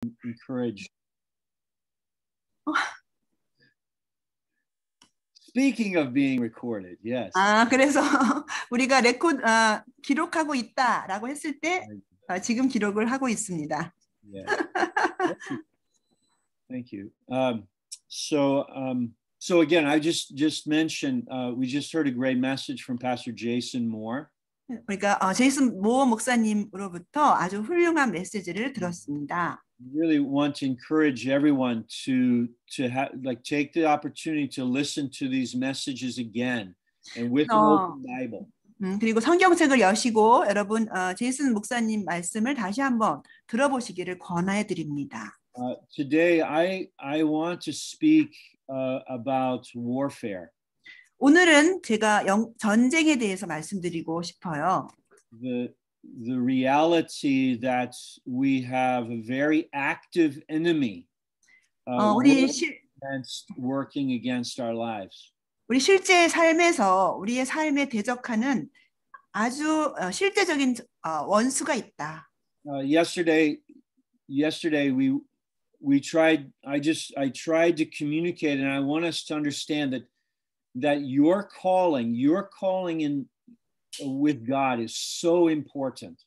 encourage. Speaking of being recorded, yes. 그래서 우리가 기록하고 있다라고 했을 때 지금 기록을 하고 있습니다. Yeah. Thank you. So again, I just mentioned we just heard a great message from Pastor Jason Moore. 그러니까 제이슨 모어 목사님으로부터 아주 훌륭한 메시지를 들었습니다. Really want to encourage everyone to take the opportunity to listen to these messages again and with an open Bible. 그리고 성경책을 여시고 여러분 제이슨 목사님 말씀을 다시 한번 들어보시기를 권해 드립니다. Today I want to speak about warfare. 오늘은 제가 전쟁에 대해서 말씀드리고 싶어요. The reality that we have a very active enemy working against our lives. 우리 실제 삶에서 우리의 삶에 대적하는 아주 실제적인 원수가 있다. Yesterday we tried. I tried to communicate, and I want us to understand that your calling in with God is so important.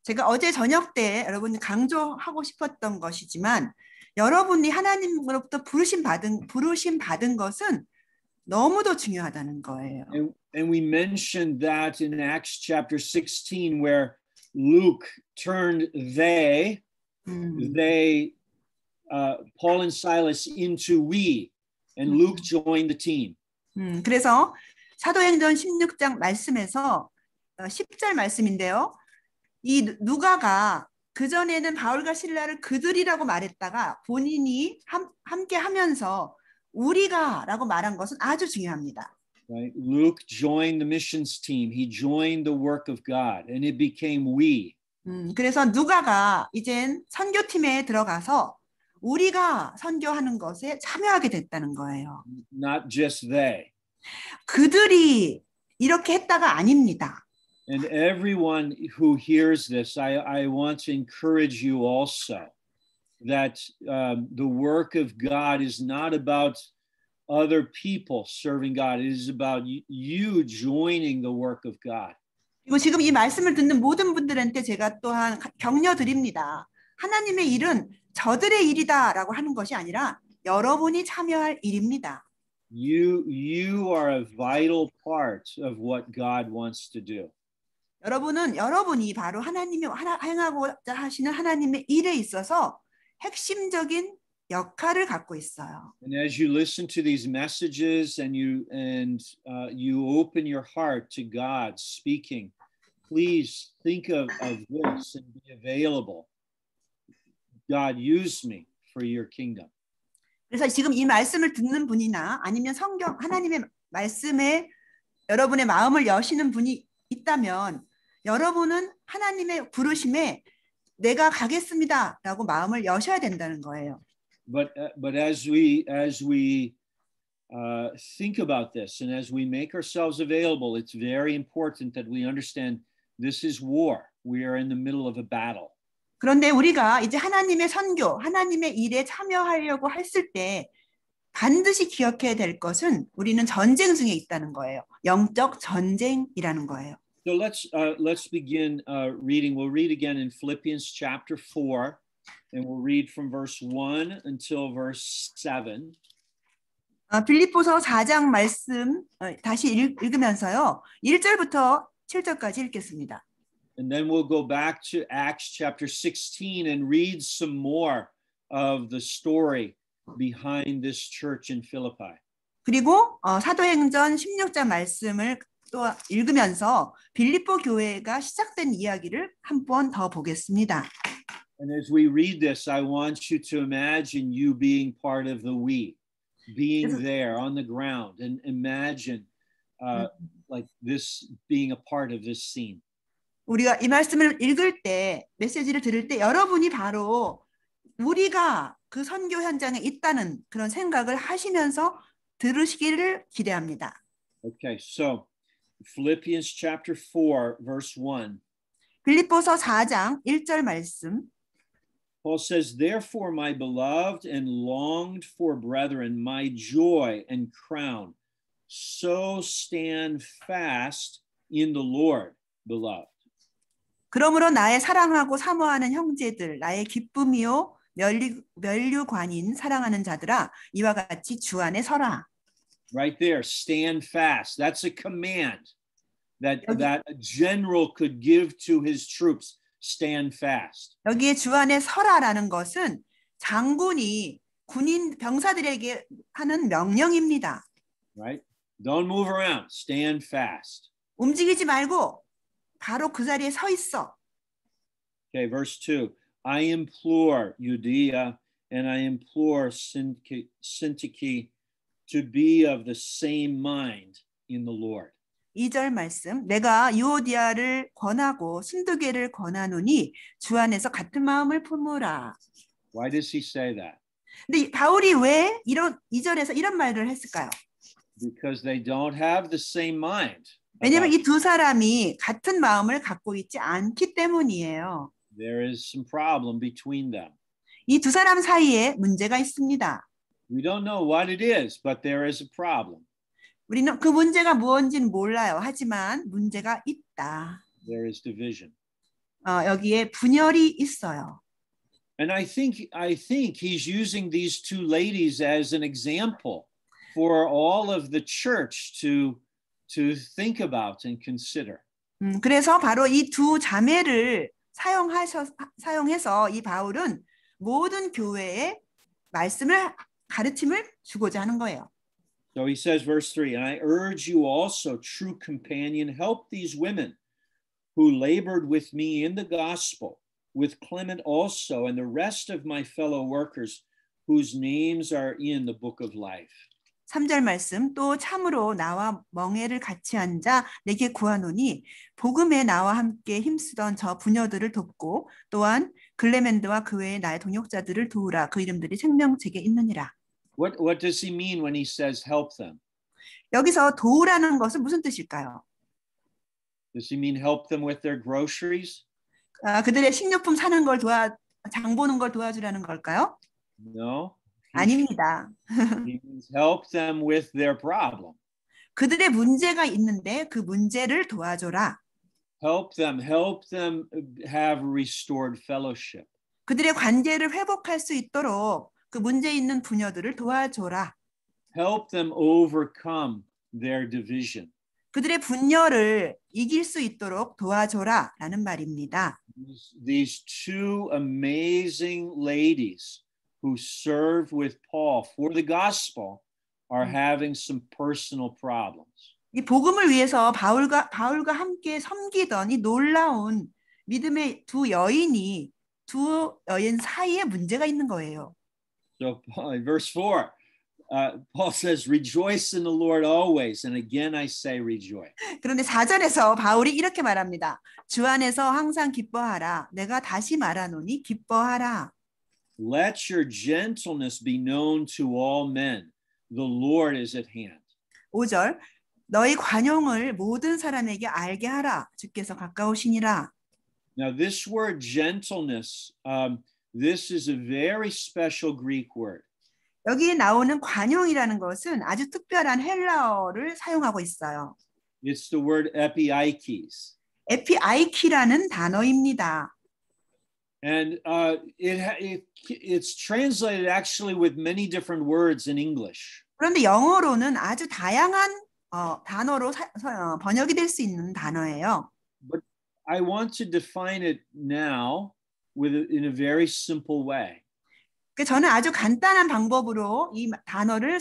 제가 어제 저녁 때 여러분 강조하고 싶었던 것이지만 여러분이 하나님으로부터 부르심 받은 것은 너무도 중요하다는 거예요. And we mentioned that in Acts chapter 16 where Luke turned Paul and Silas into we, and Luke joined the team. 그래서 사도행전 16장 말씀에서 10절 말씀인데요. 이 누가가 그전에는 바울과 실라를 그들이라고 말했다가 본인이 함께 하면서 우리가라고 말한 것은 아주 중요합니다. Right? Luke joined the missions team. He joined the work of God, and it became we. 그래서 누가가 이젠 선교팀에 들어가서 우리가 선교하는 것에 참여하게 됐다는 거예요. Not just they. 그들이 이렇게 했다가 아닙니다. And everyone who hears this, I want to encourage you also that the work of God is not about other people serving God. It is about you joining the work of God. 그리고 지금 이 말씀을 듣는 모든 분들한테 제가 또한 격려 드립니다. 하나님의 일은 저들의 일이다라고 하는 것이 아니라 여러분이 참여할 일입니다. You are a vital part of what God wants to do. 여러분이 바로 하나님이 행하고자 하시는 하나님의 일에 있어서 핵심적인 역할을 갖고 있어요. And as you listen to these messages and you open your heart to God speaking, please think of this and be available. God, use me for your kingdom. 그래서 지금 이 말씀을 듣는 분이나 아니면 성경 하나님의 말씀에 여러분의 마음을 여시는 분이 있다면 여러분은 하나님의 부르심에 내가 가겠습니다라고 마음을 여셔야 된다는 거예요. But as we think about this and as we make ourselves available, it's very important that we understand this is war. We are in the middle of a battle. 그런데 우리가 이제 하나님의 선교, 하나님의 일에 참여하려고 했을 때 반드시 기억해야 될 것은 우리는 전쟁 중에 있다는 거예요. 영적 전쟁이라는 거예요. So let's begin reading. We'll read again in Philippians chapter 4, and we'll read from verse 1 until verse 7. 빌립보서 4장 말씀 다시 읽으면서요. 1절부터 7절까지 읽겠습니다. And then we'll go back to Acts chapter 16 and read some more of the story behind this church in Philippi. 그리고 사도행전 16장 말씀을 또 읽으면서 빌립보 교회가 시작된 이야기를 한 번 더 보겠습니다. And as we read this, I want you to imagine you being part of the we, being there on the ground, and imagine like this being a part of this scene. 우리가 이 말씀을 읽을 때, 메시지를 들을 때 여러분이 바로 우리가 그 선교 현장에 있다는 그런 생각을 하시면서 들으시기를 기대합니다. Okay, so Philippians chapter 4, verse 1. 빌립보서 4장 1절 말씀. Paul says, therefore, my beloved and longed for brethren, my joy and crown, so stand fast in the Lord, beloved. 그러므로 나의 사랑하고 사모하는 형제들, 나의 기쁨이요 면류관인 사랑하는 자들아, 이와 같이 주 안에 서라. Right there, stand fast. That's a command that a general could give to his troops. Stand fast. 여기에 주 안에 서라라는 것은 장군이 군인 병사들에게 하는 명령입니다. Right? Don't move around. Stand fast. 움직이지 말고 바로 그 자리에 서 있어. Okay, verse 2. I implore Judea and I implore Syntyche to be of the same mind in the Lord. 2절 말씀, 내가 유오디아를 권하고 신두계를 권하노니 주 안에서 같은 마음을 품으라. Why does he say that? 근데 바울이 왜 이런 2절에서 이런 말을 했을까요? Because they don't have the same mind. 왜냐하면 이 두 사람이 같은 마음을 갖고 있지 않기 때문이에요. There is some problem between them. 이 두 사람 사이에 문제가 있습니다. We don't know what it is, but there is a problem. 우리는 그 문제가 무엇인지는 몰라요. 하지만 문제가 있다. There is division. 여기에 분열이 있어요. And I think he's using these two ladies as an example for all of the church to think about and consider. 그래서 바로 이 두 자매를 사용해서 이 바울은 모든 교회에 말씀을 가르침을 주고자 하는 거예요. So he says, verse 3, and I urge you also, true companion, help these women who labored with me in the gospel, with Clement also, and the rest of my fellow workers whose names are in the book of life. 3절 말씀, 또 참으로 나와 멍에를 같이 앉아 내게 구하노니 복음에 나와 함께 힘쓰던 저 부녀들을 돕고 또한 글레멘드와 그 외의 나의 동역자들을 도우라. 그 이름들이 생명책에 있느니라. What does he mean when he says help them? 여기서 도우라는 것은 무슨 뜻일까요? Does he mean help them with their groceries? 그들의 식료품 사는 걸 장 보는 걸 도와주라는 걸까요? No. 아닙니다. He means help them with their problem. 그들의 문제가 있는데 그 문제를 도와줘라. Help them have restored fellowship. 그들의 관계를 회복할 수 있도록 그 문제 있는 부녀들을 도와줘라. Help them overcome their division. 그들의 분열을 이길 수 있도록 도와줘라라는 말입니다. These two amazing ladies who served with Paul for the gospel are having some personal problems. 이 복음을 위해서 바울과 함께 섬기던 이 놀라운 믿음의 두 여인 사이에 문제가 있는 거예요. So in verse 4, Paul says, rejoice in the Lord always. And again, I say rejoice. 그런데 4절에서 바울이 이렇게 말합니다. 주 안에서 항상 기뻐하라. 내가 다시 말하노니 기뻐하라. Let your gentleness be known to all men. The Lord is at hand. 5절, 너희 관용을 모든 사람에게 알게 하라. 주께서 가까우시니라. Now this word gentleness, this is a very special Greek word. 여기 나오는 관용이라는 것은 아주 특별한 헬라어를 사용하고 있어요. It's the word epiikes. 에피아이키라는 단어입니다. And it's translated actually with many different words in English. 그런데 영어로는 아주 다양한 단어로 번역이 될 수 있는 단어예요. But I want to define it now in a very simple way. 저는 아주 간단한 방법으로 이 단어를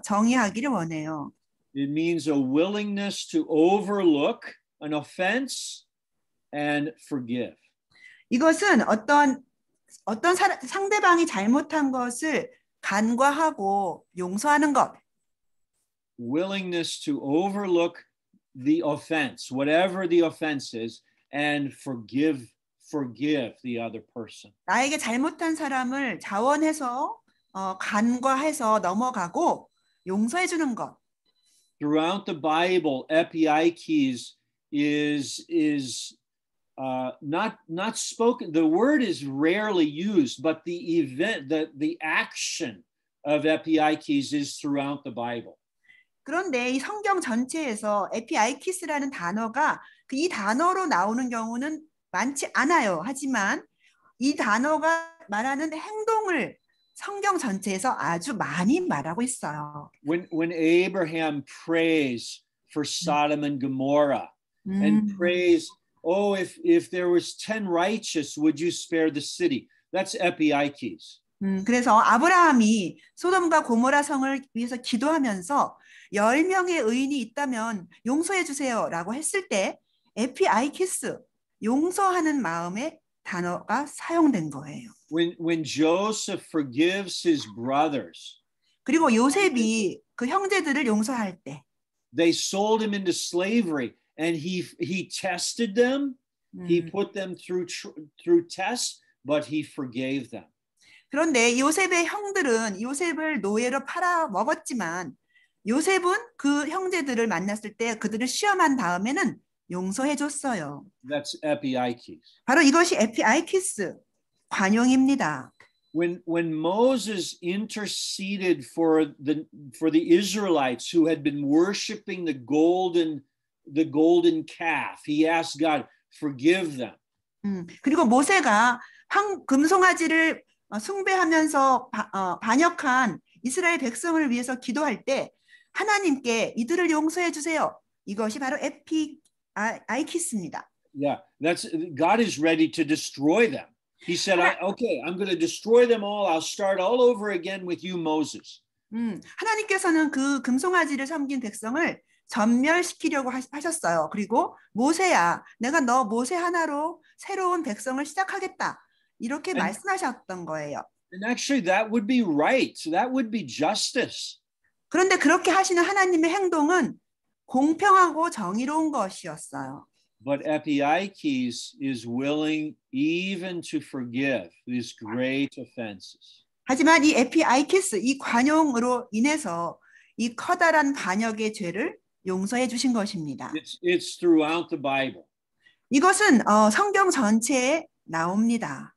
정의하기를 원해요. It means a willingness to overlook an offense and forgive. 이것은 어떤 상대방이 잘못한 것을 간과하고 용서하는 것. Willingness to overlook the offense, whatever the offense is, and forgive the other person. 나에게 잘못한 사람을 자원해서 간과해서 넘어가고 용서해 주는 것. Throughout the Bible, epiikes is not spoken. The word is rarely used, but the event, the action of epiikes is throughout the Bible. 그런데 이 성경 전체에서 에피아이키스라는 단어가 이 단어로 나오는 경우는 많지 않아요. 하지만 이 단어가 말하는 행동을 성경 전체에서 아주 많이 말하고 있어요. When Abraham prays for Sodom and Gomorrah and prays, oh, if there was 10 righteous, would you spare the city? That's epiikes. 그래서 아브라함이 소돔과 고모라 성을 위해서 기도하면서 10명의 의인이 있다면 용서해 주세요라고 했을 때 에피아이키스, 용서하는 마음의 단어가 사용된 거예요. When Joseph forgives his brothers, 그리고 요셉이 그 형제들을 용서할 때 they sold him into slavery and he tested them, he put them through tests, but he forgave them. 그런데 요셉의 형들은 요셉을 노예로 팔아 먹었지만 요셉은 그 형제들을 만났을 때 그들을 시험한 다음에는 용서해 줬어요. That's epiikes. 바로 이것이 에피아이키스, 관용입니다. When Moses interceded for the Israelites who had been worshiping the golden calf, he asked God, forgive them. 그리고 모세가 금송아지를 숭배하면서 반역한 이스라엘 백성을 위해서 기도할 때 하나님께 이들을 용서해 주세요. 이것이 바로 에피아이키스입니다. Yeah, God is ready to destroy them. He said, okay, I'm going to destroy them all. I'll start all over again with you, Moses. 하나님께서는 그 금송아지를 섬긴 백성을 전멸시키려고 하셨어요. 그리고 모세야, 내가 너 모세 하나로 새로운 백성을 시작하겠다. 이렇게 말씀하셨던 거예요. And actually that would be right. That would be justice. 그런데 그렇게 하시는 하나님의 행동은 공평하고 정의로운 것이었어요. But epiikes is willing even to forgive these great offenses. 하지만 이 에피아이키스, 이 관용으로 인해서 이 커다란 반역의 죄를 용서해 주신 것입니다. It's throughout the Bible. 이것은 성경 전체에 나옵니다.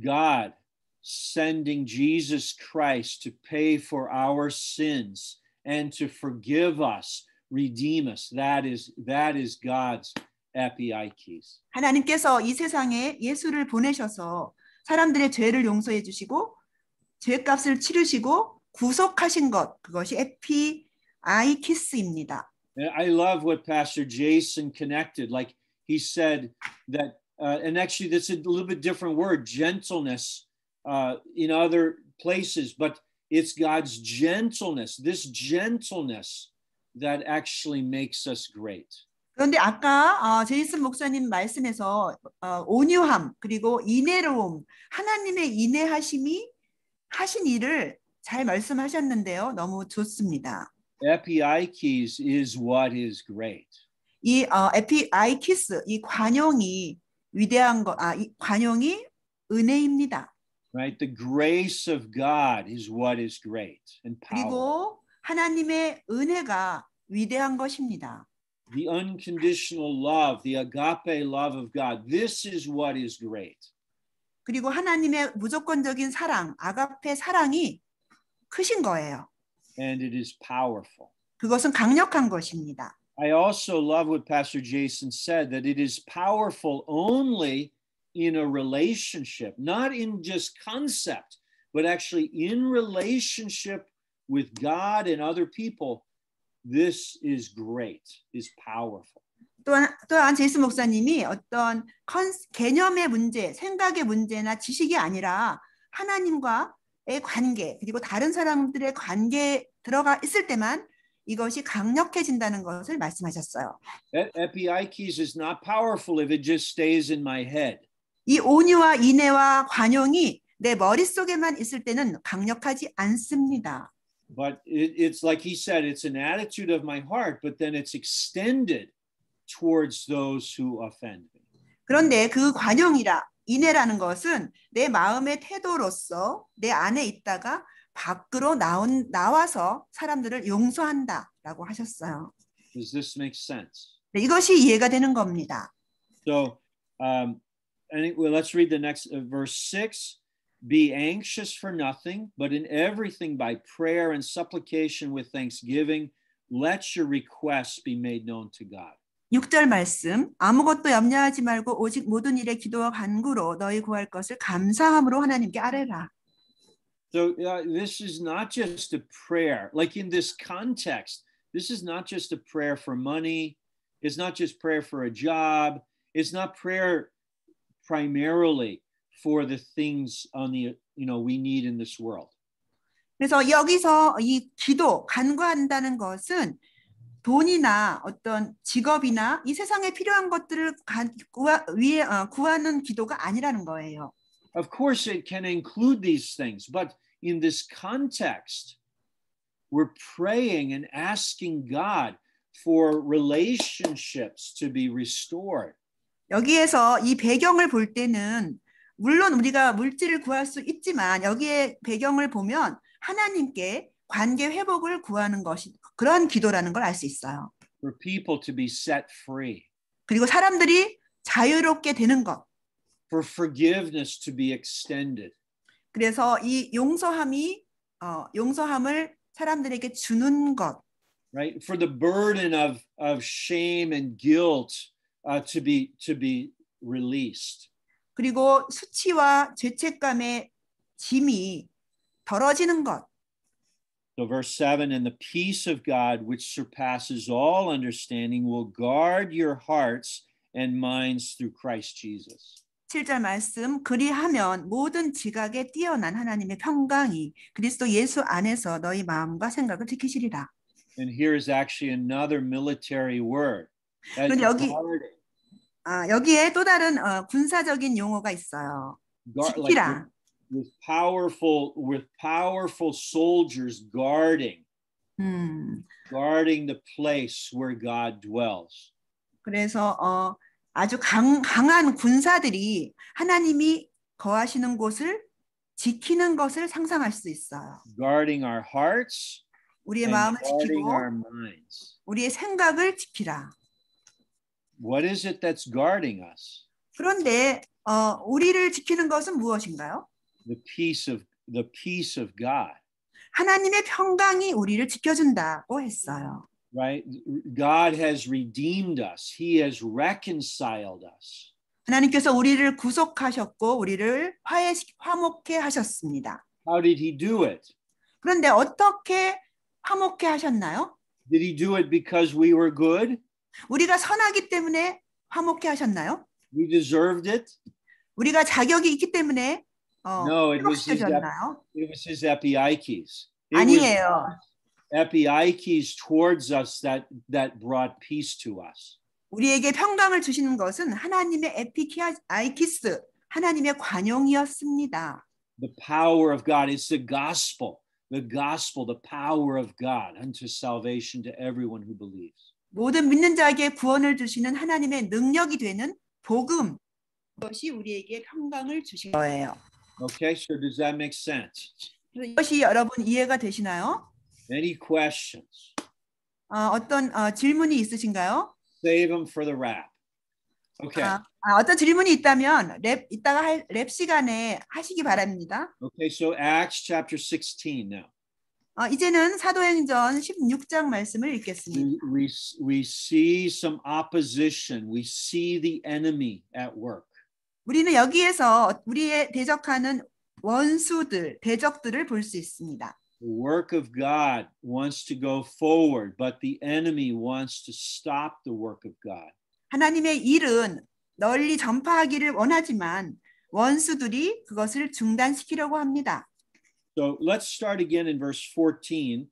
God sending Jesus Christ to pay for our sins and to forgive us, redeem us. That is God's epiikes. 하나님께서 이 세상에 예수를 보내셔서 사람들의 죄를 용서해 주시고 죄값을 치르시고 구속하신 것, 그것이 에피아이키스입니다. I love what Pastor Jason connected. Like he said that, and actually that's a little bit different word, gentleness in other places, but it's God's gentleness, this gentleness that actually makes us great. 그런데 아까 제이슨 목사님 말씀에서 온유함 그리고 인애로움, 하나님의 인애하심이 하신 일을 잘 말씀하셨는데요. 너무 좋습니다. Epiikes is what is great. 이 에피아이키스, 이 관용이 위대한 것, 이 관용이 은혜입니다. Right? The grace of God is what is great and powerful. 그리고 하나님의 은혜가 위대한 것입니다. The unconditional love, the agape love of God, this is what is great. 그리고 하나님의 무조건적인 사랑, 아가페 사랑이 크신 거예요. And it is powerful. 그것은 강력한 것입니다. I also love what Pastor Jason said, that it is powerful only in a relationship, not in just concept, but actually in relationship with God and other people. This is great, is powerful. 또한 제이슨 목사님이 어떤 개념의 문제, 생각의 문제나 지식이 아니라 하나님과의 관계, 그리고 다른 사람들의 관계에 들어가 있을 때만 이것이 강력해진다는 것을 말씀하셨어요. Epiikes is not powerful if it just stays in my head. 이 온유와 인애와 관용이 내 머릿속에만 있을 때는 강력하지 않습니다. But it's like he said, it's an attitude of my heart, but then it's extended towards those who offend me. 그런데 그 관용이라 인애라는 것은 내 마음의 태도로서 내 안에 있다가 밖으로 나와서 사람들을 용서한다라고 하셨어요. Does this make sense? 네, 이것이 이해가 되는 겁니다. So, well, let's read the next verse 6. Be anxious for nothing, but in everything by prayer and supplication with thanksgiving, let your requests be made known to God. 6절 말씀 아무것도 염려하지 말고 오직 모든 일에 기도와 간구로 너희 구할 것을 감사함으로 하나님께 아뢰라. So this is not just a prayer. Like in this context, this is not just a prayer for money. It's not just prayer for a job. It's not prayer primarily for the things on the we need in this world. 그래서 여기서 이 기도 간구한다는 것은 돈이나 어떤 직업이나 이 세상에 필요한 것들을 구하는 기도가 아니라는 거예요. Of course, it can include these things, but in this context, we're praying and asking God for relationships to be restored. 여기에서 이 배경을 볼 때는 물론 우리가 물질을 구할 수 있지만 여기에 배경을 보면 하나님께 관계 회복을 구하는 것이 그런 기도라는 걸 알 수 있어요. For people to be set free. 그리고 사람들이 자유롭게 되는 것. For forgiveness to be extended. 그래서 이 용서함을 사람들에게 주는 것. Right? For the burden of shame and guilt to be released. 그리고 수치와 죄책감의 짐이 덜어지는 것. So verse 7, and the peace of God, which surpasses all understanding, will guard your hearts and minds through Christ Jesus. 7절 말씀, 그리하면 모든 지각에 뛰어난 하나님의 평강이 그리스도 예수 안에서 너희 마음과 생각을 지키시리라. And here is actually another military word. 여기에 또 다른 군사적인 용어가 있어요. 지키라. With powerful soldiers guarding the place where God dwells. 그래서 아주 강한 군사들이 하나님이 거하시는 곳을 지키는 것을 상상할 수 있어요. Guarding our hearts, 우리의 마음을 지키고 our minds. 우리의 생각을 지키라. What is it that's guarding us? 그런데 우리를 지키는 것은 무엇인가요? The peace of God. 하나님의 평강이 우리를 지켜준다고 했어요. Right? God has redeemed us. He has reconciled us. 하나님께서 우리를 구속하셨고 우리를 화목케 하셨습니다. How did he do it? 그런데 어떻게 화목케 하셨나요? Did he do it because we were good? 우리가 선하기 때문에 화목케 하셨나요? We deserved it? 우리가 자격이 있기 때문에 No, it was his epiikes. 아니에요. Epiikes towards us that brought peace to us. 우리에게 평강을 주시는 것은 하나님의 에피아이키스, 하나님의 관용이었습니다. The power of God is the gospel, the power of God unto salvation to everyone who believes. 모든 믿는 자에게 구원을 주시는 하나님의 능력이 되는 복음, 그것이 우리에게 평강을 주신 거예요. Okay, so does that make sense? 이것이 여러분 이해가 되시나요? Any questions? 어떤 질문이 있으신가요? Save them for the rap. Okay. 어떤 질문이 있다면 이따가 랩 시간에 하시기 바랍니다. Okay, so Acts chapter 16 now. 이제는 사도행전 16장 말씀을 읽겠습니다. We see some opposition. We see the enemy at work. 우리는 여기에서 우리의 대적하는 원수들, 대적들을 볼 수 있습니다. The work of God wants to go forward, but the enemy wants to stop the work of God. 하나님의 일은 널리 전파하기를 원하지만 원수들이 그것을 중단시키려고 합니다. So let's start again in verse 14.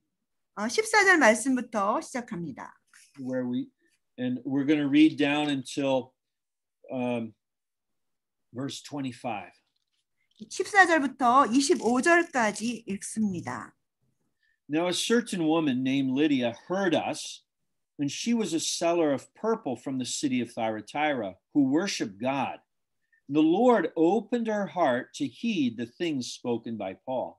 14절 말씀부터 시작합니다. Where we're going to read down until verse 25. 14절부터 25절까지 읽습니다. Now a certain woman named Lydia heard us, and she was a seller of purple from the city of Thyatira, who worshiped God. The Lord opened her heart to heed the things spoken by Paul.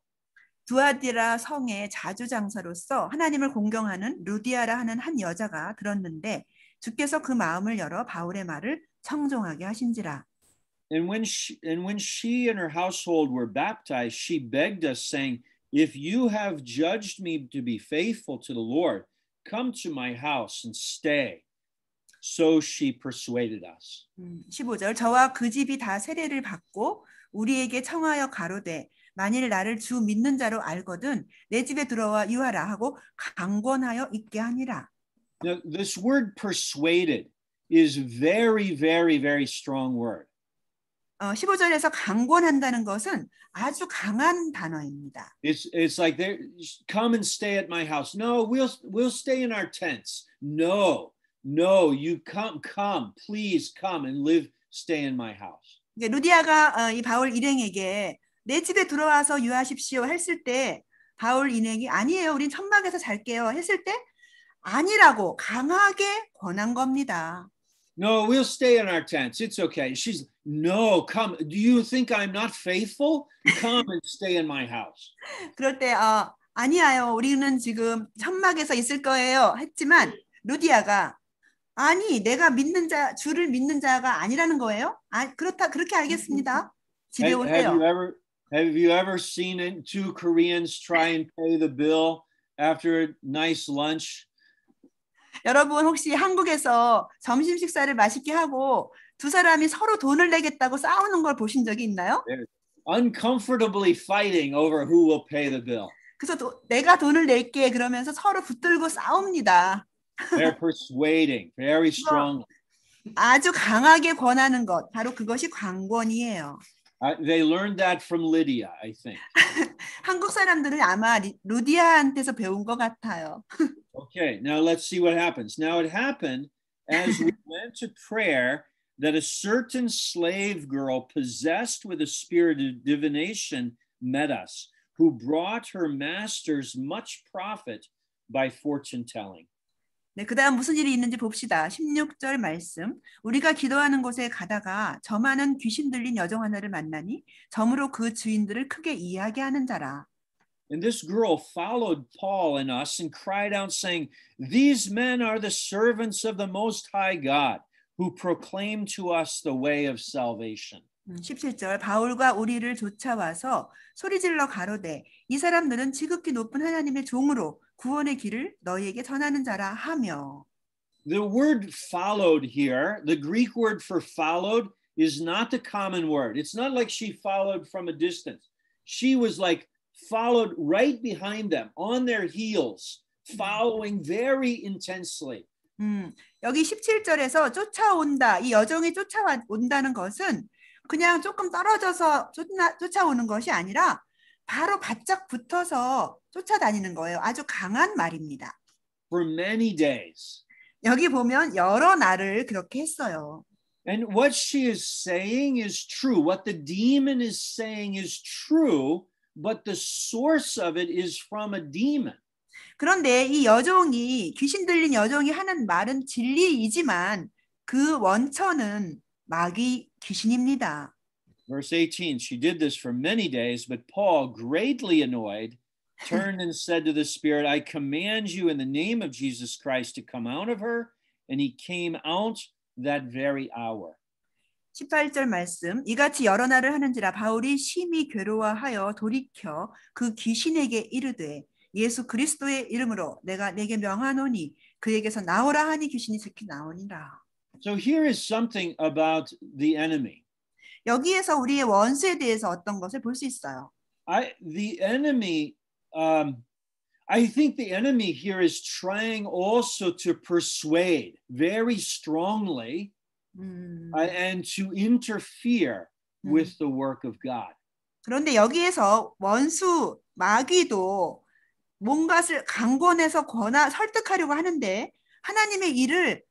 두아디라 성의 자주장사로서 하나님을 공경하는 루디아라 하는 한 여자가 들었는데 주께서 그 마음을 열어 바울의 말을 청종하게 하신지라. And when she and her household were baptized, she begged us, saying, if you have judged me to be faithful to the Lord, come to my house and stay. So she persuaded us. 15절 저와 그 집이 다 세례를 받고 우리에게 청하여 가로되 만일 나를 주 믿는 자로 알거든 내 집에 들어와 유하라 하고 강권하여 있게 하니라. Now, this word persuaded is very, very, very strong word. 15절에서 강권한다는 것은 아주 강한 단어입니다. It's like they come and stay at my house. No, we'll stay in our tents. No, you come, please come and stay in my house. 루디아가 이 바울 일행에게 내 집에 들어와서 유하십시오 했을 때 바울 일행이 아니에요, 우린 천막에서 잘게요 했을 때 아니라고 강하게 권한 겁니다. No, we'll stay in our tents. It's okay. She's no, come. Do you think I'm not faithful? Come and stay in my house. 그럴 때 아니에요. 우리는 지금 천막에서 있을 거예요. 했지만 루디아가 아니, 내가 믿는 자, 주를 믿는 자가 아니라는 거예요? 그렇게 알겠습니다. 집에 오세요. Have you ever seen two Koreans try and pay the bill after a nice lunch? 여러분 혹시 한국에서 점심 식사를 맛있게 하고 두 사람이 서로 돈을 내겠다고 싸우는 걸 보신 적이 있나요? They're uncomfortably fighting over who will pay the bill. 그래서 내가 돈을 낼게 그러면서 서로 붙들고 싸웁니다. They're persuading very strongly. 아주 강하게 권하는 것, 바로 그것이 강권이에요. They learned that from Lydia, I think. 한국 사람들은 아마 루디아한테서 배운 것 같아요. Okay, now let's see what happens. Now it happened as we went to prayer that a certain slave girl possessed with a spirit of divination met us, who brought her masters much profit by fortune telling. 네, 그다음 무슨 일이 있는지 봅시다. 16절 말씀. 우리가 기도하는 곳에 가다가 저 많은 귀신 들린 여종 하나를 만나니 점으로 그 주인들을 크게 이해하게 하는 자라. And this girl followed Paul and us and cried out, saying, these men are the servants of the Most High God, who proclaim to us the way of salvation. 17절 바울과 우리를 쫓아와서 소리질러 가로되 이 사람들은 지극히 높은 하나님의 종으로 구원의 길을 너희에게 전하는 자라 하며. The word followed here, the Greek word for followed, is not the common word. It's not like she followed from a distance. She was like followed right behind them, on their heels, following very intensely. 여기 17절에서 쫓아온다, 이 여종이 쫓아온다는 것은 그냥 조금 떨어져서 쫓아오는 것이 아니라 바로 바짝 붙어서 쫓아다니는 거예요. 아주 강한 말입니다. For many days. 여기 보면 여러 날을 그렇게 했어요. And what she is saying is true. What the demon is saying is true, but the source of it is from a demon. 그런데 이 여종이, 귀신 들린 여종이 하는 말은 진리이지만 그 원천은 마귀 귀신입니다. Verse 18, she did this for many days, but Paul, greatly annoyed, turned and said to the spirit, I command you in the name of Jesus Christ to come out of her. And he came out that very hour. 18절 말씀, 이같이 여러 날을 하는지라 바울이 심히 괴로워하여 돌이켜 그 귀신에게 이르되 예수 그리스도의 이름으로 내가 내게 명하노니 그에게서 나오라 하니 귀신이 즉히 나오니라. So here is something about the enemy. 여기에서 우리의 원수에 대해서 어떤 것을 볼 수 있어요. The enemy, I think the enemy here is trying also to persuade very strongly and to interfere with the work of God. 그런데 여기에서 원수 마귀도 뭔가를 강권해서 설득하려고 하는데 하나님의 일을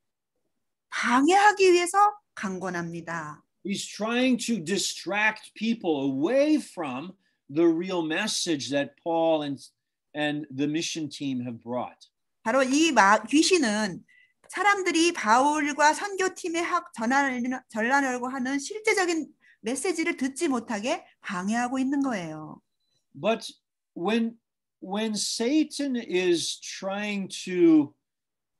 방해하기 위해서 강권합니다. He's trying to distract people away from the real message that Paul and the mission team have brought. 바로 이 귀신은 사람들이 바울과 선교팀에 전하려고 하는 실제적인 메시지를 듣지 못하게 방해하고 있는 거예요. But when Satan is trying to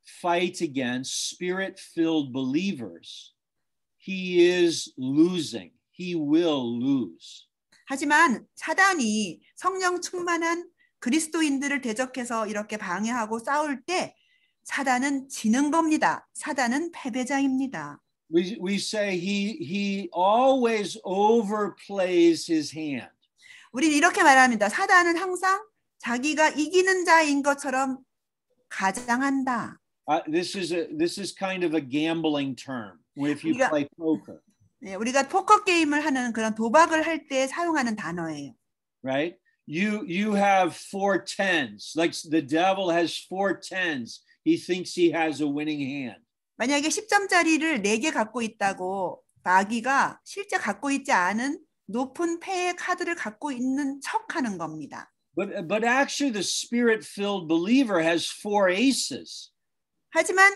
fight against spirit-filled believers, he is losing. He will lose. 하지만 사단이 성령 충만한 그리스도인들을 대적해서 이렇게 방해하고 싸울 때 사단은 지는 겁니다. 사단은 패배자입니다. We say he always overplays his hand. 우리는 이렇게 말합니다. 사단은 항상 자기가 이기는 자인 것처럼 가장한다. This is kind of a gambling term if you play poker. 네, 우리가 포커 게임을 하는 그런 도박을 할 때 사용하는 단어예요. Right? You have 4 tens. Like the devil has 4 tens. He thinks he has a winning hand. 만약에 10점짜리를 4개 갖고 있다고 마귀가 실제 갖고 있지 않은 높은 패의 카드를 갖고 있는 척하는 겁니다. But actually the spirit-filled believer has 4 aces. 하지만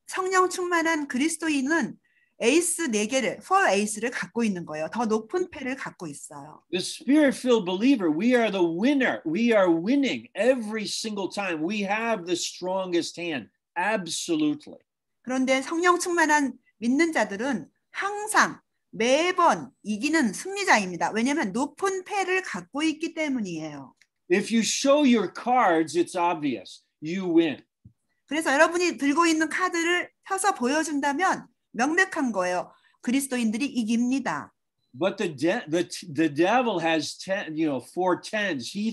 성령 충만한 그리스도인은 에이스 4개를, 4 에이스를 갖고 있는 거예요. 더 높은 패를 갖고 있어요. The spirit-filled believer, we are the winner. We are winning every single time. We have the strongest hand. Absolutely. 그런데 성령 충만한 믿는 자들은 항상 매번 이기는 승리자입니다. 왜냐하면 높은 패를 갖고 있기 때문이에요. If you show your cards, it's obvious. You win. 그래서 여러분이 들고 있는 카드를 펴서 보여준다면 명백한 거예요. 그리스도인들이 이깁니다. But the devil has 4 tens. He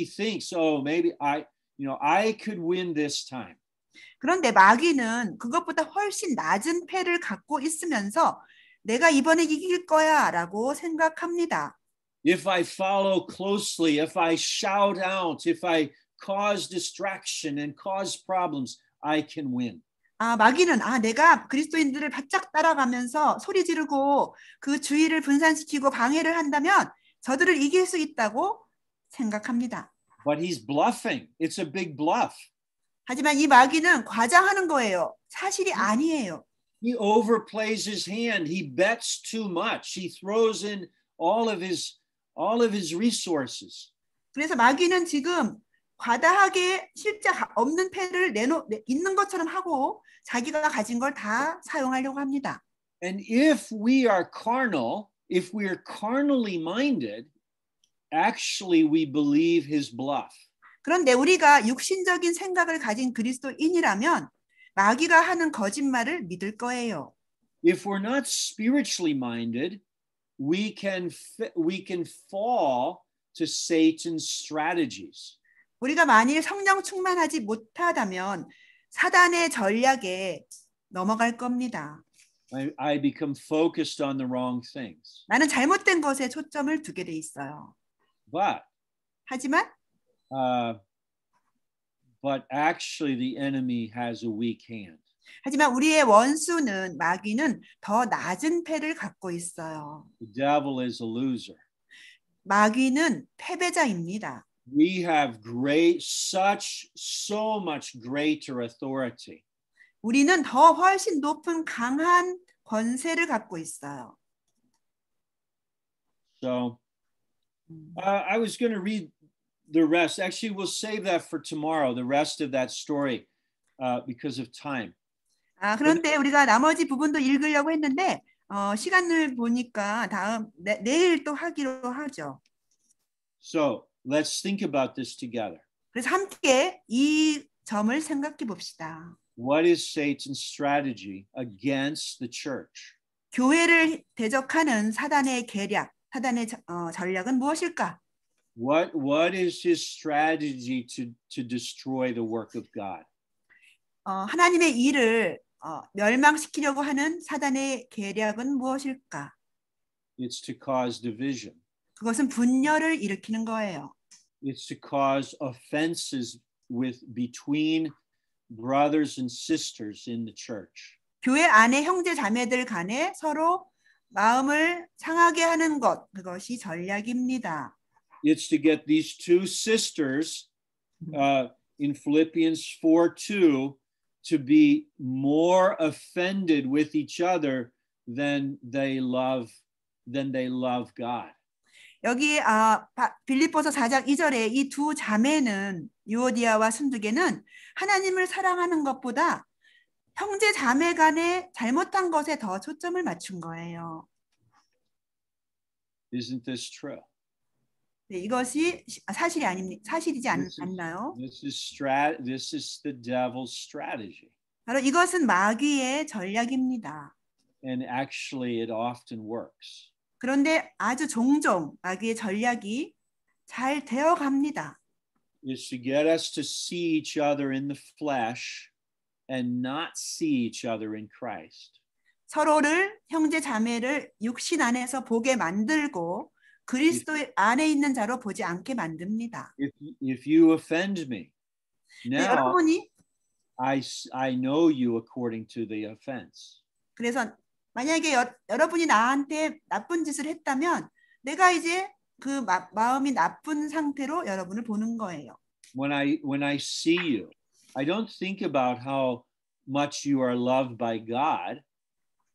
thinks, oh, maybe I could win this time. 그런데 마귀는 그것보다 훨씬 낮은 패를 갖고 있으면서 내가 이번에 이길 거야라고 생각합니다. If I follow closely, if I shout out, if I cause distraction and cause problems, I can win. 마귀는 내가 그리스도인들을 바짝 따라가면서 소리 지르고 그 주의를 분산시키고 방해를 한다면 저들을 이길 수 있다고 생각합니다. But he's bluffing. It's a big bluff. 하지만 이 마귀는 과장하는 거예요. 사실이 아니에요. He overplays his hand. He bets too much. He throws in all of his resources. 그래서 마귀는 지금 과다하게 실제 없는 패를 있는 것처럼 하고 자기가 가진 걸 다 사용하려고 합니다. And if we are carnal, if we are carnally minded, actually we believe his bluff. 그런데 우리가 육신적인 생각을 가진 그리스도인이라면 마귀가 하는 거짓말을 믿을 거예요. If we're not spiritually minded, we can fall to Satan's strategies. 우리가 만일 성령 충만하지 못하다면 사단의 전략에 넘어갈 겁니다. I become focused on the wrong things. 나는 잘못된 것에 초점을 두게 돼 있어요. But actually the enemy has a weak hand. 하지만 우리의 원수는 마귀는 더 낮은 패를 갖고 있어요. The devil is a loser. 마귀는 패배자입니다. We have so much greater authority. 우리는 더 훨씬 높은 강한 권세를 갖고 있어요. So I was going to read the rest. Actually, we'll save that for tomorrow, the rest of that story, because of time. 그런데 우리가 나머지 부분도 읽으려고 했는데 시간을 보니까 내일 또 하기로 하죠. So let's think about this together. 그래서 함께 이 점을 생각해 봅시다. What is Satan's strategy against the church? 교회를 대적하는 사단의 계략, 사단의 전략은 무엇일까? What is his strategy to destroy the work of God? 하나님의 일을 멸망시키려고 하는 사단의 계략은 무엇일까? It's to cause division. 그것은 분열을 일으키는 거예요. It's to cause offenses between brothers and sisters in the church. 교회 안에 형제 자매들 간에 서로 마음을 상하게 하는 것, 그것이 전략입니다. It's to get these two sisters in Philippians 4:2 to be more offended with each other than they love God. 여기 빌립보서 4장 2절에 이 두 자매는 유오디아와 순두개는 하나님을 사랑하는 것보다 형제 자매 간에 잘못한 것에 더 초점을 맞춘 거예요. Isn't this true? 네, 이것이 사실이 아닙니까? 사실이지 않나요? This is the devil's strategy. 바로 이것은 마귀의 전략입니다. And actually it often works. 그런데 아주 종종 마귀의 전략이 잘 되어 갑니다. Is to get us to see each other in the flesh and not see each other in Christ. 서로를 형제 자매를 육신 안에서 보게 만들고 그리스도 안에 있는 자로 보지 않게 만듭니다. If you offend me, now 여러분이 I know you according to the offense. 그래서 만약에 여러분이 나한테 나쁜 짓을 했다면 내가 이제 그 마음이 나쁜 상태로 여러분을 보는 거예요. When I see you, I don't think about how much you are loved by God.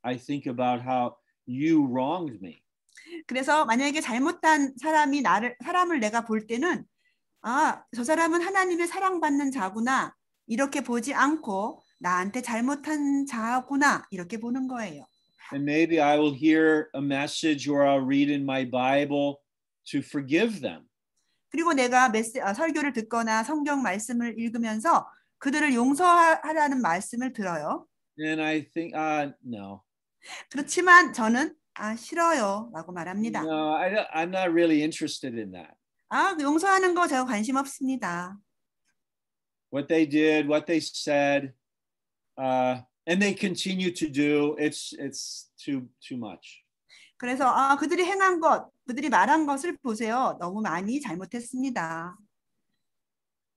I think about how you wronged me. 그래서 만약에 잘못한 사람을 내가 볼 때는 저 사람은 하나님의 사랑받는 자구나 이렇게 보지 않고 나한테 잘못한 자구나 이렇게 보는 거예요. And maybe I will hear a message or I'll read in my Bible to forgive them. 그리고 내가 설교를 듣거나 성경 말씀을 읽으면서 그들을 용서하라는 말씀을 들어요. And I think, no. 그렇지만 저는 싫어요 라고 말합니다. No, I'm not really interested in that. 용서하는 거 제가 관심 없습니다. What they did, what they said, and they continue to do, it's too much. 그래서 그들이 행한 것, 그들이 말한 것을 보세요. 너무 많이 잘못했습니다.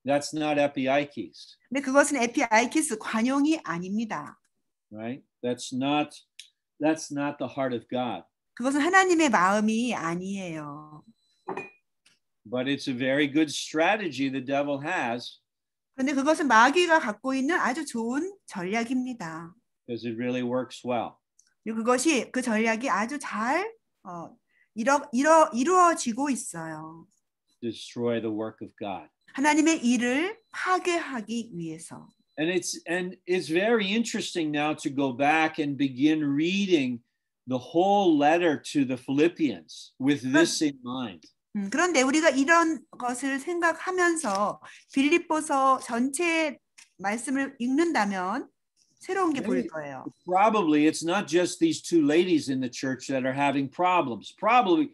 That's not epiikes. 근데 그것은 에피아이키스 관용이 아닙니다. Right? That's not the heart of God. 그것은 하나님의 마음이 아니에요. But it's a very good strategy the devil has. 그런데 그것은 마귀가 갖고 있는 아주 좋은 전략입니다. Because it really works well. 그리고 그 전략이 아주 잘 이루어지고 있어요. Destroy the work of God. 하나님의 일을 파괴하기 위해서. And it's very interesting now to go back and begin reading the whole letter to the Philippians with this in mind. 그런데 우리가 이런 것을 생각하면서 빌립보서 전체 말씀을 읽는다면 새로운 게 보일 거예요. Probably it's not just these two ladies in the church that are having problems. Probably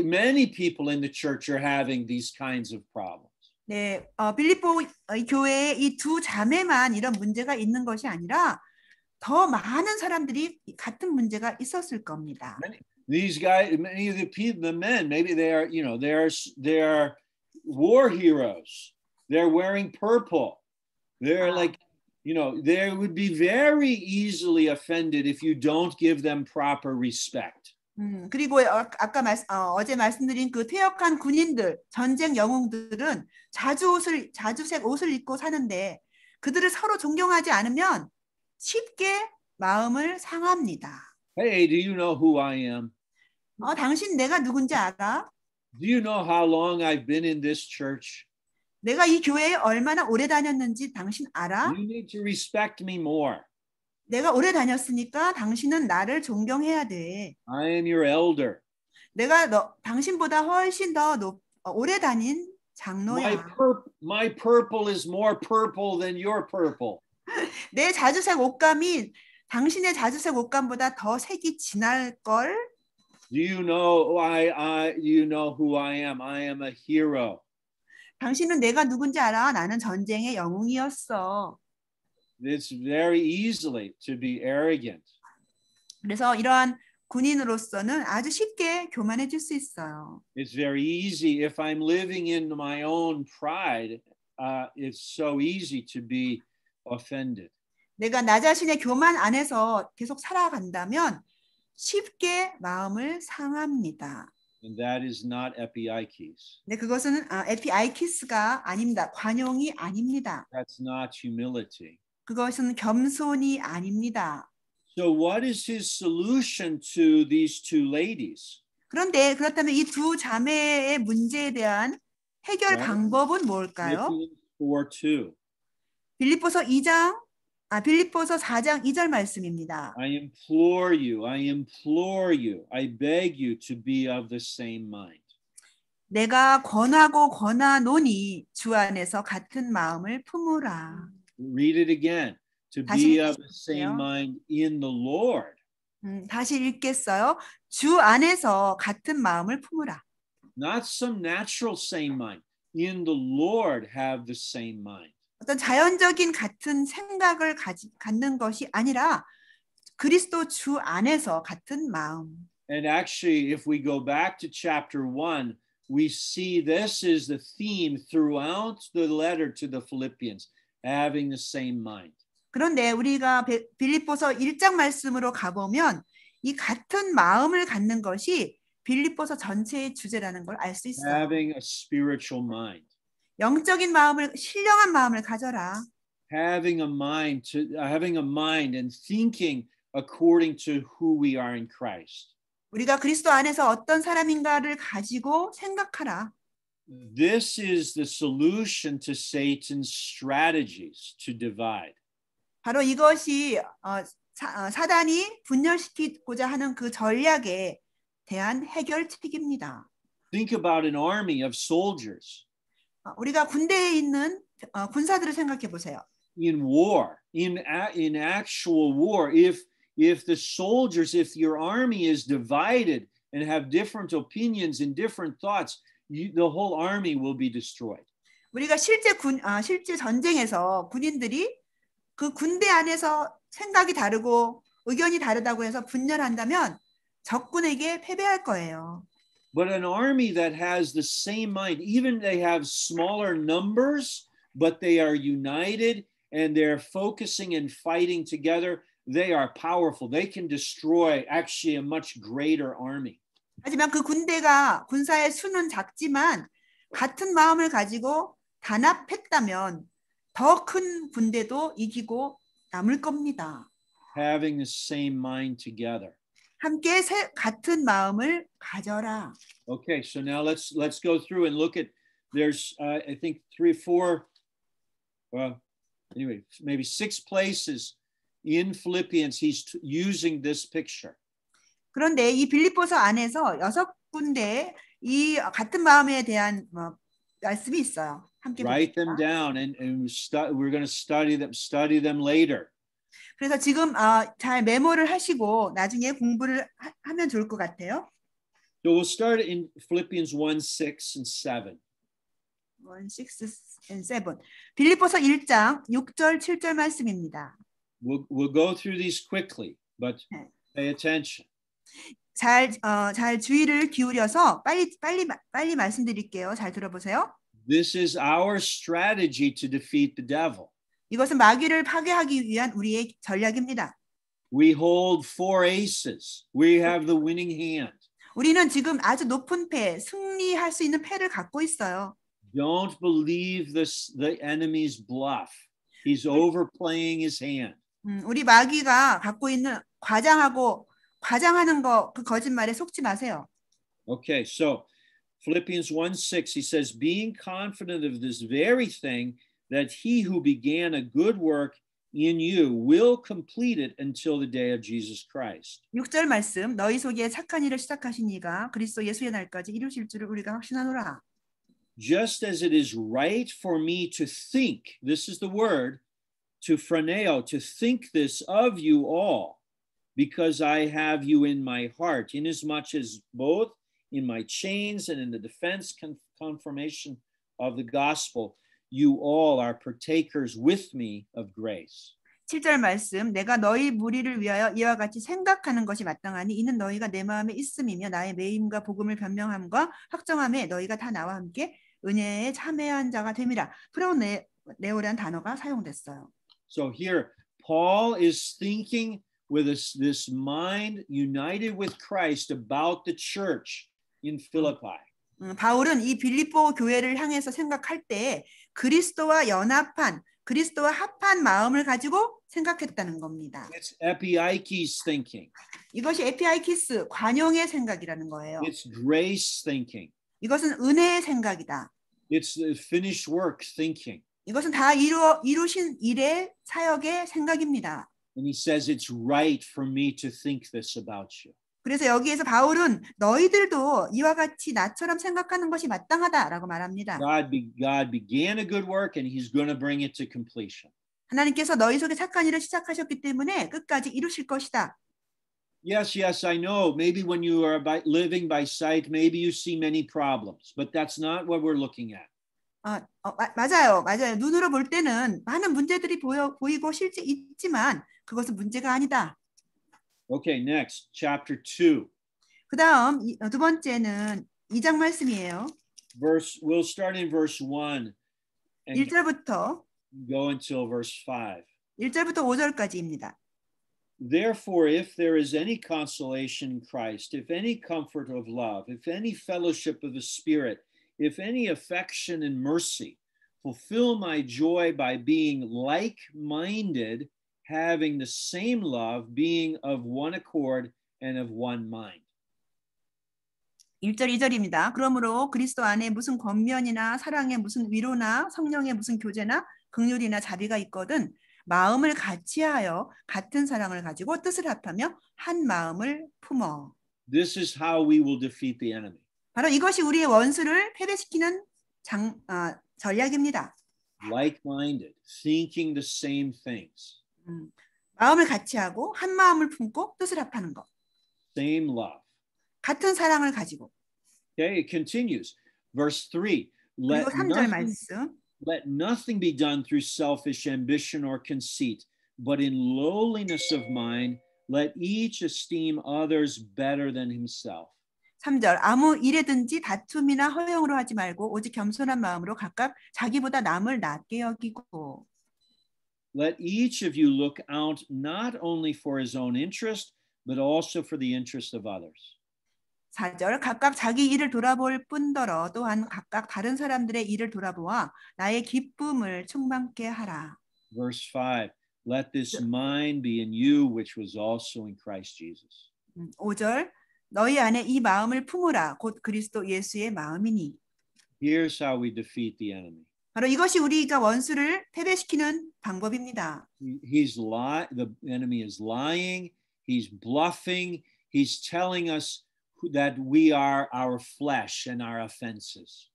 many people in the church are having these kinds of problems. 네, 빌립보 교회에 이 두 자매만 이런 문제가 있는 것이 아니라 더 많은 사람들이 같은 문제가 있었을 겁니다. These guys, many of the men, maybe they are war heroes. They're wearing purple. They're like, they would be very easily offended if you don't give them proper respect. 그리고 아까 어제 말씀드린 그 퇴역한 군인들, 전쟁 영웅들은 자주색 옷을 입고 사는데 그들을 서로 존경하지 않으면 쉽게 마음을 상합니다. Hey, do you know who I am? 당신 내가 누군지 알아? Do you know how long I've been in this church? 내가 이 교회에 얼마나 오래 다녔는지 당신 알아? You need to respect me more. 내가 오래 다녔으니까 당신은 나를 존경해야 돼. I am your elder. 내가 당신보다 훨씬 더 오래 다닌 장로야. My purple is more purple than your purple. 내 자주색 옷감이 당신의 자주색 옷감보다 더 색이 진할 걸? Do you know you know who I am? I am a hero. 당신은 내가 누군지 알아? 나는 전쟁의 영웅이었어. It's very easily to be arrogant. 그래서 이러한 군인으로서는 아주 쉽게 교만해질 수 있어요. It's very easy if I'm living in my own pride. It's so easy to be offended. 내가 나 자신의 교만 안에서 계속 살아간다면 쉽게 마음을 상합니다. And that is not epiikes. 네, 그것은 에피아이키스가 아닙니다. 관용이 아닙니다. That's not humility. 그것은 겸손이 아닙니다. So what is his solution to these two ladies? 그런데 그렇다면 이 두 자매의 문제에 대한 해결 방법은 뭘까요? Philippians 4:2. 빌립보서 2장 빌립보서 4장 2절 말씀입니다. I implore you, I beg you to be of the same mind. 내가 권하고 권하노니 주 안에서 같은 마음을 품으라. Read it again. To 다시 be of the same 읽겠어요. mind in the Lord. 다시 읽겠어요. 주 안에서 같은 마음을 품으라. Not some natural same mind. In the Lord have the same mind. 어떤 자연적인 같은 생각을 갖는 것이 아니라 그리스도 주 안에서 같은 마음. And actually, if we go back to chapter 1, we see this is the theme throughout the letter to the Philippians, having the same mind. 그런데 우리가 빌립보서 1장 말씀으로 가보면 이 같은 마음을 갖는 것이 빌립보서 전체의 주제라는 걸 알 수 있어요. Having a spiritual mind. 영적인 마음을, 신령한 마음을 가져라. Having a mind and thinking according to who we are in Christ. 우리가 그리스도 안에서 어떤 사람인가를 가지고 생각하라. This is the solution to Satan's strategies to divide. 바로 이것이 사단이 분열시키고자 하는 그 전략에 대한 해결책입니다. Think about an army of soldiers. 우리가 군대에 있는 군사들을 생각해 보세요. In war, in actual war, if the soldiers, if your army is divided and have different opinions and different thoughts, the whole army will be destroyed. 우리가 실제 전쟁에서 군인들이 그 군대 안에서 생각이 다르고 의견이 다르다고 해서 분열한다면 적군에게 패배할 거예요. But an army that has the same mind, even they have smaller numbers, but they are united and they're focusing and fighting together, they are powerful. They can destroy actually a much greater army. 하지만 그 군사의 수는 작지만 같은 마음을 가지고 단합했다면 더 큰 군대도 이기고 남을 겁니다. Having the same mind together. 함께 같은 마음을 가져라. Okay, so now let's go through and look at. There's I think 3, 4, anyway, maybe 6 places in Philippians he's using this picture. 그런데 이 빌립보서 안에서 6군데 이 같은 마음에 대한 말씀이 있어요. 함께 Write them down and we're going to study them later. 그래서 지금 잘 메모를 하시고 나중에 공부를 하면 좋을 것 같아요. So we'll start in Philippians 1, 6 and 7. 1, 6 and 7. 빌립보서 1장 6절 7절 말씀입니다. We'll go through these quickly, but pay attention. 잘 주의를 기울여서 빨리 말씀드릴게요. 잘 들어보세요. This is our strategy to defeat the devil. 이것은 마귀를 파괴하기 위한 우리의 전략입니다. We hold 4 aces. We have the winning hand. 우리는 지금 아주 높은 패, 승리할 수 있는 패를 갖고 있어요. Don't believe the enemy's bluff. He's overplaying his hand. 우리 마귀가 갖고 있는 과장하는 그 거짓말에 속지 마세요. Okay, so Philippians 1:6, he says, being confident of this very thing, that he who began a good work in you will complete it until the day of Jesus Christ. 6절 말씀, 너희 속에 착한 일을 시작하신 이가 그리스도 예수의 날까지 이루실 줄을 우리가 확신하노라. Just as it is right for me to think, this is the word, to phroneo, to think this of you all, because I have you in my heart, inasmuch as both in my chains and in the defense confirmation of the gospel, you all are partakers with me of grace. 7절 말씀, 내가 너희 무리를 위하여 이와 같이 생각하는 것이 마땅하니 이는 너희가 내 마음에 있음이며 나의 매임과 복음을 변명함과 확정함에 너희가 다 나와 함께 은혜에 참여한 자가 됨이라. 프로네오라는 단어가 사용됐어요. So here, Paul is thinking with this mind united with Christ about the church in Philippi. 바울은 이 빌립보 교회를 향해서 생각할 때 그리스도와 합한 마음을 가지고 생각했다는 겁니다. It's epiikes thinking. 이것이 에피아이키스, 관용의 생각이라는 거예요. It's grace thinking. 이것은 은혜의 생각이다. It's the finished work thinking. 이것은 다 이루신 일의 사역의 생각입니다. And he says it's right for me to think this about you. 그래서 여기에서 바울은 너희들도 이와 같이 나처럼 생각하는 것이 마땅하다라고 말합니다. God began a good work and he's going to bring it to completion. 하나님께서 너희 속에 착한 일을 시작하셨기 때문에 끝까지 이루실 것이다. Yes, I know. Maybe when you are living by sight, maybe you see many problems, but that's not what we're looking at. 맞아요. 눈으로 볼 때는 많은 문제들이 보이고 실제 있지만 그것은 문제가 아니다. Okay, next, chapter 2. 그 다음 두 번째는 2장 말씀이에요. We'll start in verse 1 and 1절부터 go until verse 5. 1절부터 5절까지입니다. Therefore, if there is any consolation in Christ, if any comfort of love, if any fellowship of the Spirit, if any affection and mercy, fulfill my joy by being like-minded, having the same love, being of one accord and of one mind. 1절 2절입니다. 그러므로 그리스도 안에 무슨 권면이나 사랑에 무슨 위로나 성령의 무슨 교제나 긍휼이나 자비가 있거든 마음을 같이하여 같은 사랑을 가지고 뜻을 합하며 한 마음을 품어. This is how we will defeat the enemy. 바로 이것이 우리의 원수를 패배시키는 전략입니다. Like-minded, thinking the same things. 마음을 같이하고 한 마음을 품고 뜻을 합하는 것. Same love. 같은 사랑을 가지고. Okay, it continues. Verse 3. 그리고 3절 말씀. Let nothing be done through selfish ambition or conceit, but in lowliness of mind, let each esteem others better than himself. 3절 아무 일에든지 다툼이나 허영으로 하지 말고 오직 겸손한 마음으로 각각 자기보다 남을 낮게 여기고. Let each of you look out not only for his own interest, but also for the interest of others. 4절 각각 자기 일을 돌아볼 뿐더러 또한 각각 다른 사람들의 일을 돌아보아 나의 기쁨을 충만케 하라. Verse 5. Let this mind be in you, which was also in Christ Jesus. 5절 너희 안에 이 마음을 품으라 곧 그리스도 예수의 마음이니. Here's how we defeat the enemy. 바로 이것이 우리가 원수를 패배시키는 방법입니다. The enemy is lying, he's bluffing, he's telling us that we are our flesh and our offenses.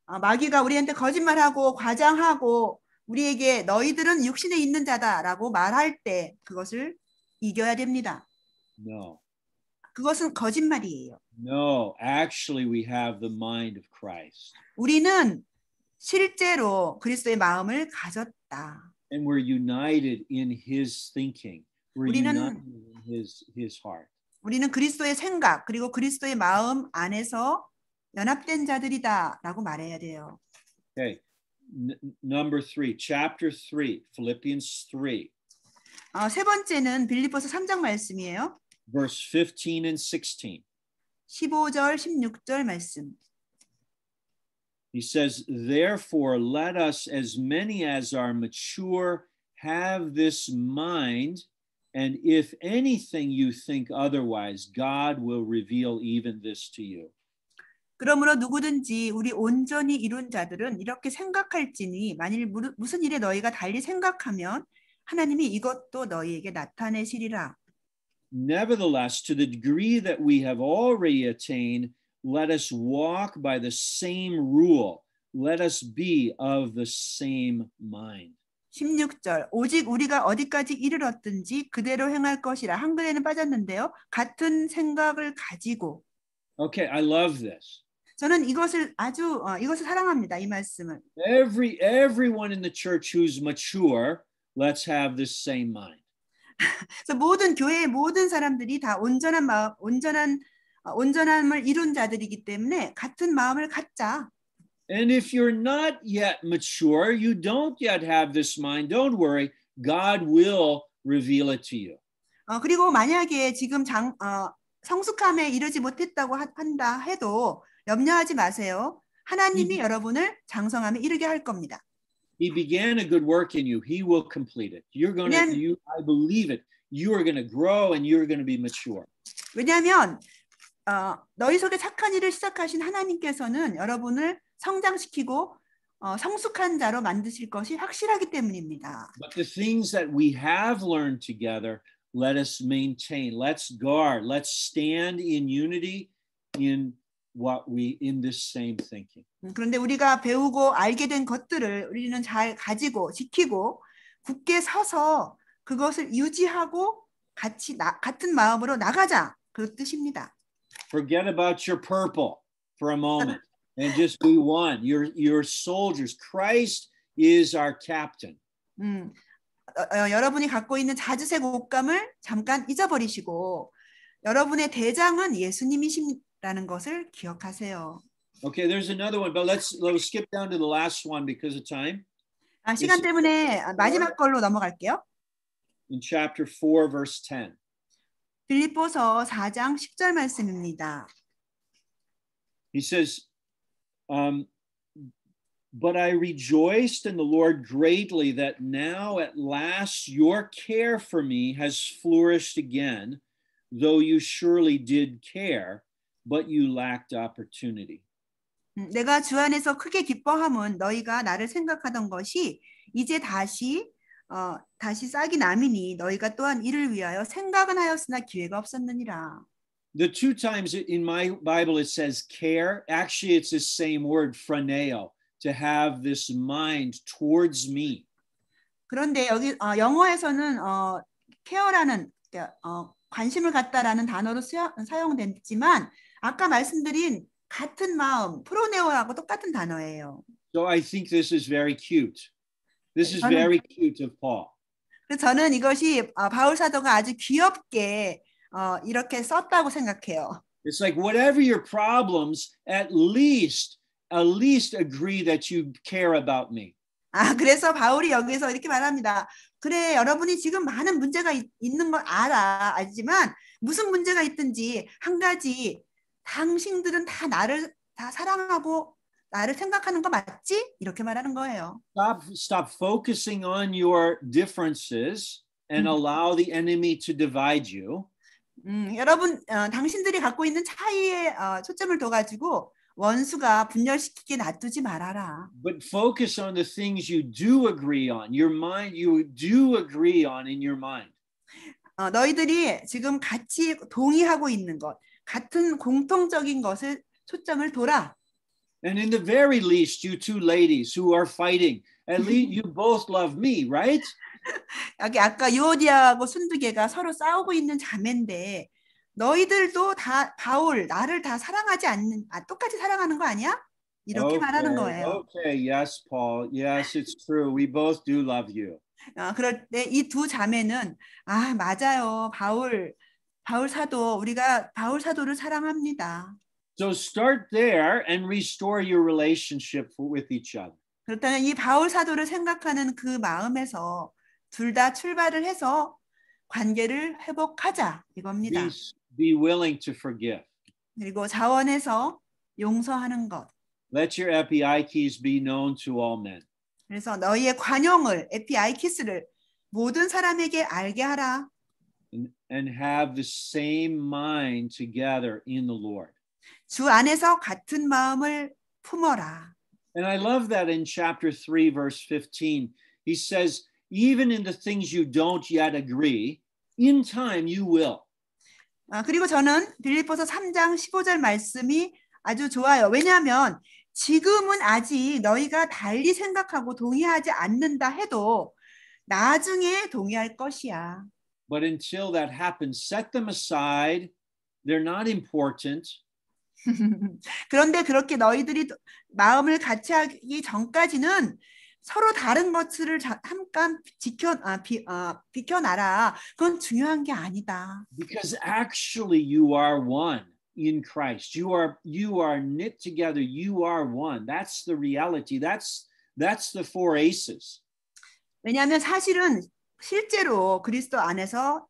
마귀가 우리한테 거짓말하고 과장하고 우리에게 너희들은 육신에 있는 자다라고 말할 때 그것을 이겨야 됩니다. No. 그것은 거짓말이에요. No, actually we have the mind of Christ. 우리는 실제로 그리스도의 마음을 가졌다. And we're united in his thinking. We're united in his heart. 우리는 그리스도의 생각 그리고 그리스도의 마음 안에서 연합된 자들이다라고 말해야 돼요. Okay. Number 3, chapter 3, Philippians 3. 세 번째는 빌립보서 3장 말씀이에요. Verse 15 and 16. 15절 16절 말씀. He says, therefore, let us, as many as are mature, have this mind, and if anything you think otherwise, God will reveal even this to you. 그러므로 누구든지 우리 온전히 이룬 자들은 이렇게 생각할지니 만일 무슨 일에 너희가 달리 생각하면 하나님이 이것도 너희에게 나타내시리라. Nevertheless, to the degree that we have already attained, let us walk by the same rule. Let us be of the same mind. 16절 오직 우리가 어디까지 이르렀든지 그대로 행할 것이라. 한글에는 빠졌는데요. 같은 생각을 가지고. Okay, I love this. 저는 이것을 이것을 사랑합니다. 이 말씀을. Everyone in the church who's mature, let's have this same mind. 그래서 모든 교회의 모든 사람들이 다 온전함을 이룬 자들이기 때문에 같은 마음을 갖자. And if you're not yet mature, you don't yet have this mind, don't worry. God will reveal it to you. 그리고 만약에 지금 성숙함에 이르지 못했다고 한다 해도 염려하지 마세요. 하나님이 여러분을 장성함에 이르게 할 겁니다. He began a good work in you. He will complete it. I believe it. You are going to grow and you're going to be mature. 왜냐하면 너희 속에 착한 일을 시작하신 하나님께서는 여러분을 성장시키고 성숙한 자로 만드실 것이 확실하기 때문입니다. But the things that we have learned together, let us maintain, let's guard, let's stand in unity in this same thinking. 그런데 우리가 배우고 알게 된 것들을 우리는 잘 가지고 지키고 굳게 서서 그것을 유지하고 같은 마음으로 나가자. 그 뜻입니다. Forget about your purple for a moment and just be one. Your soldiers. Christ is our captain. 여러분이 갖고 있는 자주색 옷감을 잠깐 잊어버리시고 여러분의 대장은 예수님이시라는 것을 기억하세요. Okay, there's another one, but let's skip down to the last one because of time. 시간 때문에 마지막 걸로 넘어갈게요. In chapter 4, verse 10. 빌립보서 4장 10절 말씀입니다. He says, but I rejoiced in the Lord greatly that now at last your care for me has flourished again, though you surely did care, but you lacked opportunity. 내가 주 안에서 크게 기뻐함은 너희가 나를 생각하던 것이 이제 다시 싹이 나미니 너희가 또한 이를 위하여 생각은 하였으나 기회가 없었느니라. The two times in my Bible it says care. Actually, it's the same word, phroneo, to have this mind towards me. 그런데 여기 영어에서는 care라는 관심을 갖다라는 단어로 사용됐지만 아까 말씀드린 같은 마음, 프로네오하고 똑같은 단어예요. So I think this is very cute. This is very cute of Paul. 그래서 저는 이것이 바울 사도가 아주 귀엽게 이렇게 썼다고 생각해요. It's like whatever your problems, at least agree that you care about me. 그래서 바울이 여기서 이렇게 말합니다. 그래, 여러분이 지금 많은 문제가 있는 걸 알지만 무슨 문제가 있든지 한 가지 당신들은 다 나를 다 사랑하고 나를 생각하는 거 맞지? 이렇게 말하는 거예요. Stop focusing on your differences and allow the enemy to divide you. 여러분, 당신들이 갖고 있는 차이에 초점을 둬가지고 원수가 분열시키게 놔두지 말아라. But focus on the things you do agree on. Your mind, you do agree on in your mind. 너희들이 지금 같이 동의하고 있는 것, 같은 공통적인 것을 초점을 둬라. And in the very least, you two ladies who are fighting, at least you both love me, right? 여기 아까 유오디아하고 순두개가 서로 싸우고 있는 자매인데 너희들도 다 바울 나를 다 사랑하지 않는 똑같이 사랑하는 거 아니야? 이렇게 말하는 거예요. Okay, yes, Paul. Yes, it's true. We both do love you. 그럴 때 이 두 자매는 맞아요. 바울 사도 우리가 바울 사도를 사랑합니다. So start there and restore your relationship with each other. 그렇다면 이 바울 사도를 생각하는 그 마음에서 둘 다 출발을 해서 관계를 회복하자 이겁니다. Be willing to forgive. 그리고 자원해서 용서하는 것. Let your epiikes be known to all men. 그래서 너희의 관용을 에피아이키스를 모든 사람에게 알게 하라. And have the same mind together in the Lord. 주 안에서 같은 마음을 품어라. And I love that in chapter 3, verse 15. He says, even in the things you don't yet agree, in time you will. 그리고 저는 빌립보서 3장 15절 말씀이 아주 좋아요. 왜냐하면 지금은 아직 너희가 달리 생각하고 동의하지 않는다 해도 나중에 동의할 것이야. But until that happens, set them aside. They're not important. 그런데 그렇게 너희들이 마음을 같이 하기 전까지는 서로 다른 것들을 잠깐 비켜놔라. 그건 중요한 게 아니다. Because actually you are one in Christ. You are knit together. You are one. That's the reality. That's the four aces. 왜냐하면 사실은 실제로 그리스도 안에서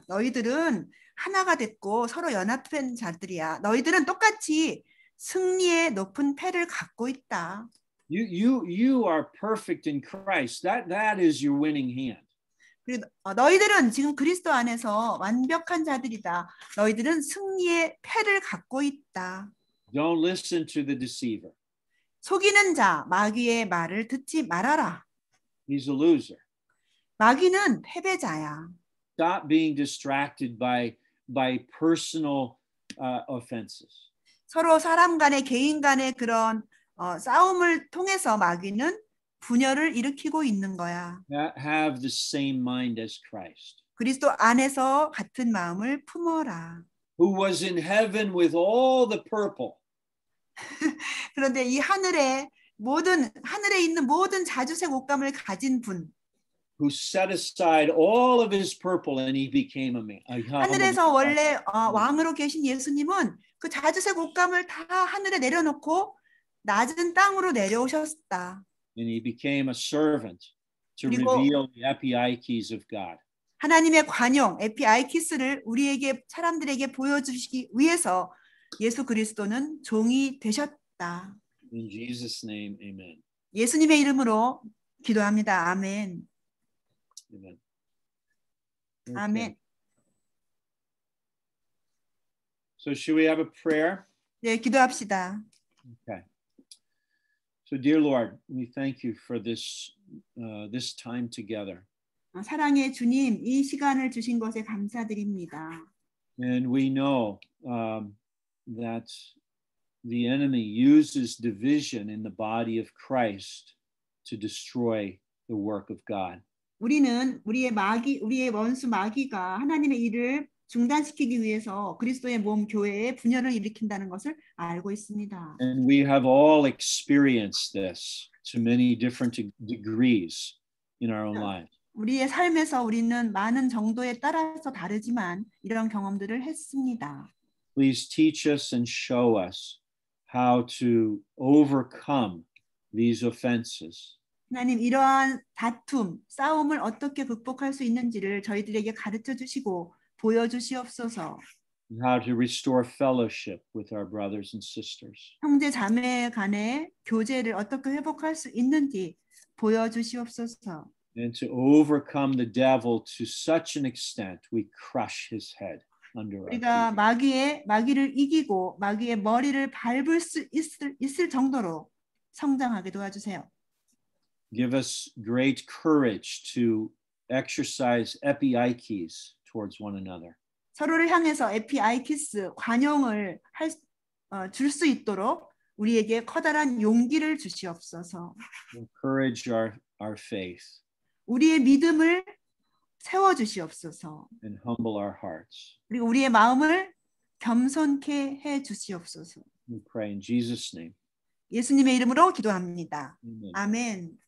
너희들은 하나가 됐고 서로 연합된 자들이야. 너희들은 똑같이 승리의 높은 패를 갖고 있다. You are perfect in Christ. That is your winning hand. 그리고 너희들은 지금 그리스도 안에서 완벽한 자들이다. 너희들은 승리의 패를 갖고 있다. Don't listen to the deceiver. 속이는 자 마귀의 말을 듣지 말아라. He's a loser. 마귀는 패배자야. Stop being distracted by personal offenses. 서로 사람 간의 개인 간의 그런 싸움을 통해서 마귀는 분열을 일으키고 있는 거야. Have the same mind as Christ, 그리스도 안에서 같은 마음을 품어라. who was in heaven with all the purple. 그런데 이 하늘에 있는 모든 자주색 옷감을 가진 분, who set aside all of his purple and he became a man. 하늘에서 원래 왕으로 계신 예수님은 그 자주색 옷감을 다 하늘에 내려놓고 낮은 땅으로 내려오셨다. And he became a servant to 그리고 reveal the epiikes of God. 하나님의 관용 에피아이키스를 우리에게 사람들에게 보여주시기 위해서 예수 그리스도는 종이 되셨다. In Jesus' name, amen. 예수님의 이름으로 기도합니다. 아멘. Amen. 아멘. So should we have a prayer? 네, 기도합시다. Okay. So dear Lord, we thank you for this time together. 사랑의 주님, 이 시간을 주신 것에 감사드립니다. And we know that the enemy uses division in the body of Christ to destroy the work of God. 우리는 우리의 원수 마귀가 하나님의 일을 중단시키기 위해서 그리스도의 몸 교회에 분열을 일으킨다는 것을 알고 있습니다. And we have all experienced this to many different degrees in our own lives. 우리의 삶에서 우리는 많은 정도에 따라서 다르지만 이런 경험들을 했습니다. Please teach us and show us how to overcome these offenses. 하나님, 이러한 다툼, 싸움을 어떻게 극복할 수 있는지를 저희들에게 가르쳐 주시고 보여주시옵소서. How to restore fellowship with our brothers and sisters. 형제 자매 간의 교제를 어떻게 회복할 수 있는지 보여주시옵소서. And to overcome the devil to such an extent we crush his head under our 우리가 feet. 마귀를 이기고 마귀의 머리를 밟을 수 있을 정도로 성장하게 도와주세요. Give us great courage to exercise epiikes towards one another. 서로를 향해서 에피아이키스 관용을 줄 수 있도록 우리에게 커다란 용기를 주시옵소서. Encourage our faith. 우리의 믿음을 세워 주시옵소서. And humble our hearts. 그리고 우리의 마음을 겸손케 해 주시옵소서. We pray in Jesus' name. 예수님의 이름으로 기도합니다. Amen. 아멘.